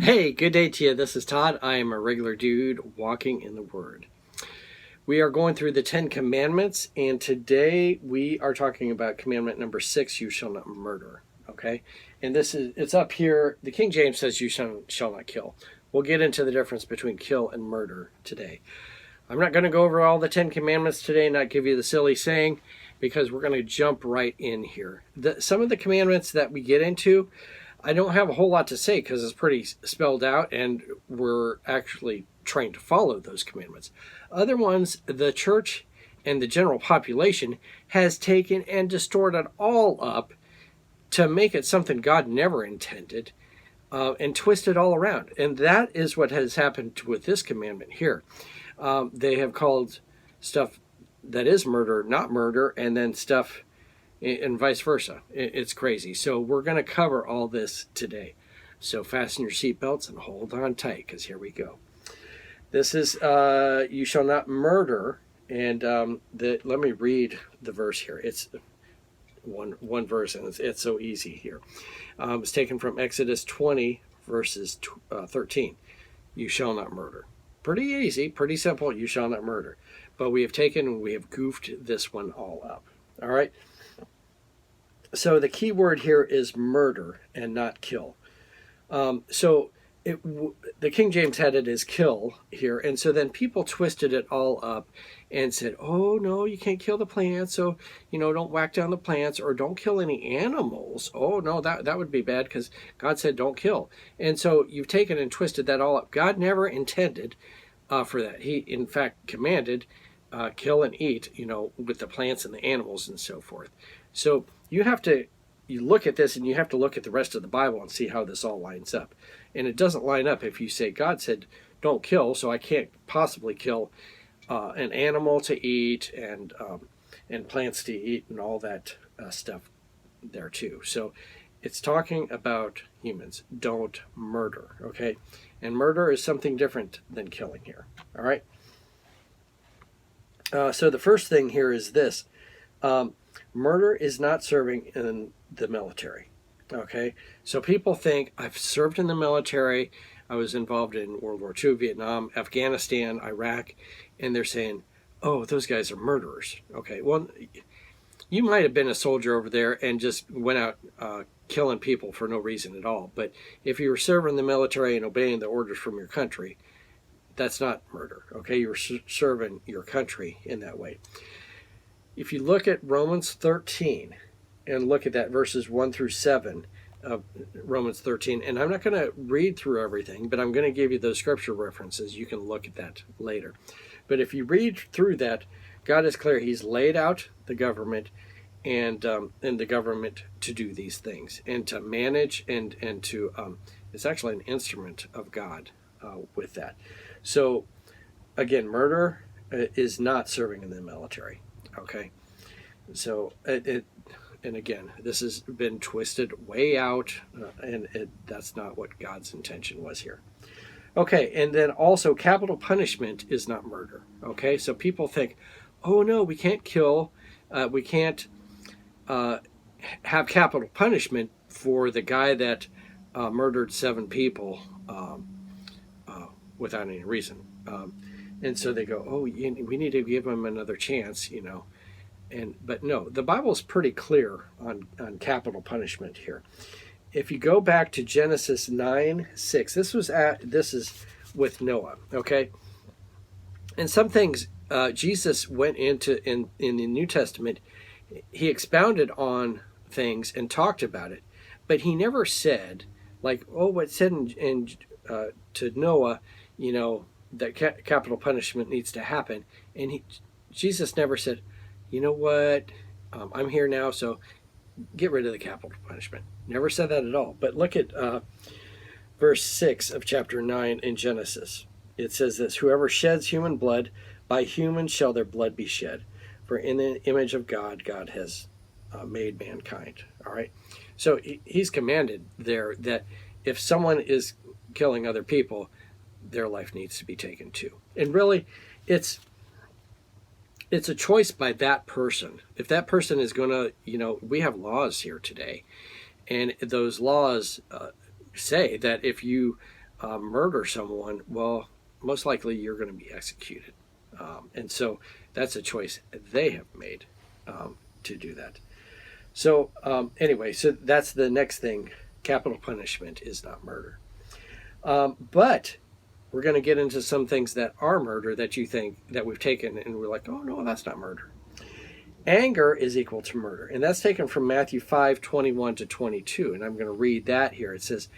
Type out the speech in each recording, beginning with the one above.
Hey, good day to you. This is Todd. I am a regular dude walking in the Word. We are going through the 10 Commandments, and today we are talking about commandment number 6, you shall not murder. Okay? And it's up here. The King James says you shall not kill. We'll get into the difference between kill and murder today. I'm not going to go over all the 10 Commandments today and not give you the silly saying, because we're going to jump right in here. Some of the commandments that we get into, I don't have a whole lot to say because it's pretty spelled out and we're actually trying to follow those commandments. Other ones, the church and the general population has taken and distorted all up to make it something God never intended, and twist it all around. And that is what has happened with this commandment here. They have called stuff that is murder not murder, and then stuff and vice versa. It's crazy. So we're going to cover all this today. So fasten your seatbelts and hold on tight, because here we go. This is you shall not murder, and let me read the verse here. It's one verse, and it's so easy here. It's taken from Exodus 20, verses 13. You shall not murder. Pretty easy, pretty simple. You shall not murder. But we have goofed this one all up. All right. So the key word here is murder and not kill. The King James had it as kill here, and so then people twisted it all up and said, oh no, you can't kill the plants, so don't whack down the plants, or don't kill any animals. Oh no, that would be bad, because God said don't kill. And so you've taken and twisted that all up. God never intended for that. He in fact commanded kill and eat, with the plants and the animals and so forth. So you look at this, and you have to look at the rest of the Bible and see how this all lines up. And it doesn't line up if you say God said don't kill, so I can't possibly kill an animal to eat and plants to eat and all that stuff there too. So it's talking about humans. Don't murder, okay? And murder is something different than killing here, all right? So the first thing here is this. Murder is not serving in the military, okay? So people think, I've served in the military, I was involved in World War II, Vietnam, Afghanistan, Iraq, and they're saying, oh, those guys are murderers. Okay, well, you might have been a soldier over there and just went out killing people for no reason at all. But if you were serving the military and obeying the orders from your country, that's not murder, okay? You're serving your country in that way. If you look at Romans 13 and look at that verses 1 through 7 of Romans 13, and I'm not going to read through everything, but I'm going to give you those scripture references. You can look at that later. But if you read through that, God is clear. He's laid out the government and the government to do these things and to manage and to it's actually an instrument of God with that. So again, murder is not serving in the military. Okay, so and again, this has been twisted way out, and that's not what God's intention was here. Okay, and then also capital punishment is not murder. Okay, so people think, oh no, we can't kill, we can't have capital punishment for the guy that murdered 7 people without any reason. And so they go, oh, we need to give him another chance, But no, the Bible's pretty clear on capital punishment here. If you go back to Genesis 9:6, this is with Noah, okay? And some things Jesus went into in the New Testament, he expounded on things and talked about it, but he never said, like, oh, what said to Noah, that capital punishment needs to happen. And Jesus never said, you know what, I'm here now, so get rid of the capital punishment. Never said that at all. But look at verse 6 of chapter 9 in Genesis. It says this, whoever sheds human blood, by human shall their blood be shed. For in the image of God, God has made mankind. All right. So he's commanded there that if someone is killing other people, their life needs to be taken too. And really, it's a choice by that person. If that person is going to, we have laws here today, and those laws say that if you murder someone, well, most likely you're going to be executed. And so that's a choice they have made to do that. So anyway, so that's the next thing. Capital punishment is not murder. But we're going to get into some things that are murder that you think that we've taken and we're like, oh no, that's not murder. Anger is equal to murder. And that's taken from Matthew 5:21-22. And I'm going to read that here. It says,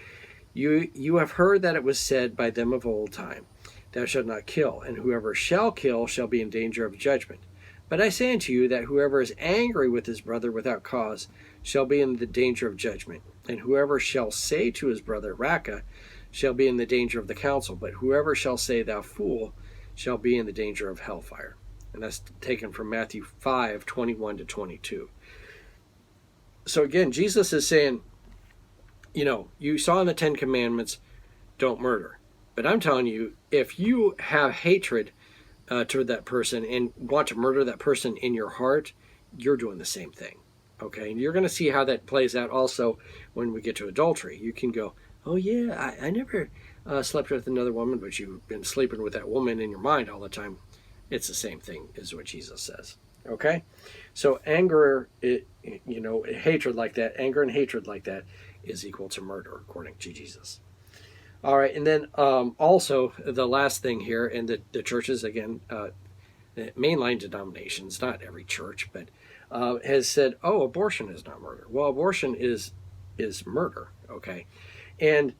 You have heard that it was said by them of old time, Thou shalt not kill, and whoever shall kill shall be in danger of judgment. But I say unto you that whoever is angry with his brother without cause shall be in the danger of judgment. And whoever shall say to his brother, Raca, shall be in the danger of the council. But whoever shall say, Thou fool, shall be in the danger of hellfire. And that's taken from Matthew 5:21-22. So again, Jesus is saying, you saw in the 10 Commandments, don't murder. But I'm telling you, if you have hatred toward that person and want to murder that person in your heart, you're doing the same thing. Okay? And you're going to see how that plays out also when we get to adultery. You can go, oh yeah, I never slept with another woman, but you've been sleeping with that woman in your mind all the time. It's the same thing is what Jesus says. Okay? So anger, hatred like that, anger and hatred like that is equal to murder, according to Jesus. All right, and then also the last thing here, and the churches, again, the mainline denominations, not every church, but has said, oh, abortion is not murder. Well, abortion is murder, okay? And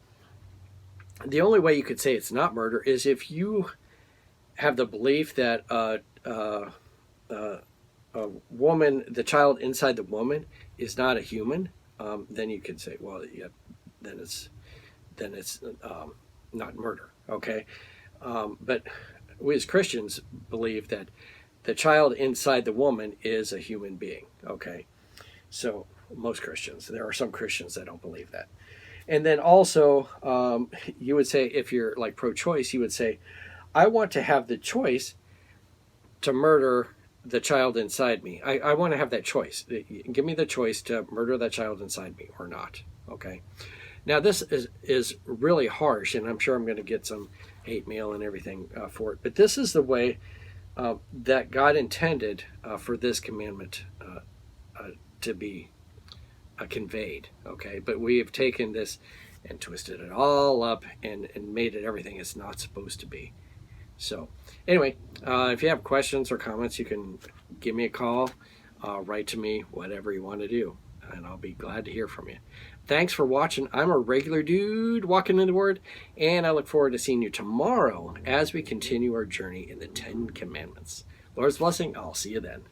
the only way you could say it's not murder is if you have the belief that a woman, the child inside the woman, is not a human, then you could say, well, yeah, then it's not murder, okay? But we as Christians believe that the child inside the woman is a human being, okay? So most Christians, there are some Christians that don't believe that. And then also, you would say, if you're like pro-choice, you would say, I want to have the choice to murder the child inside me. I want to have that choice. Give me the choice to murder that child inside me or not, okay? Now, this is really harsh, and I'm sure I'm going to get some hate mail and everything for it. But this is the way that God intended for this commandment to be conveyed, okay? But we have taken this and twisted it all up and made it everything it's not supposed to be. So, anyway, if you have questions or comments, you can give me a call, write to me, whatever you want to do, and I'll be glad to hear from you. Thanks for watching. I'm a regular dude walking in the Word, and I look forward to seeing you tomorrow as we continue our journey in the 10 Commandments. Lord's blessing. I'll see you then.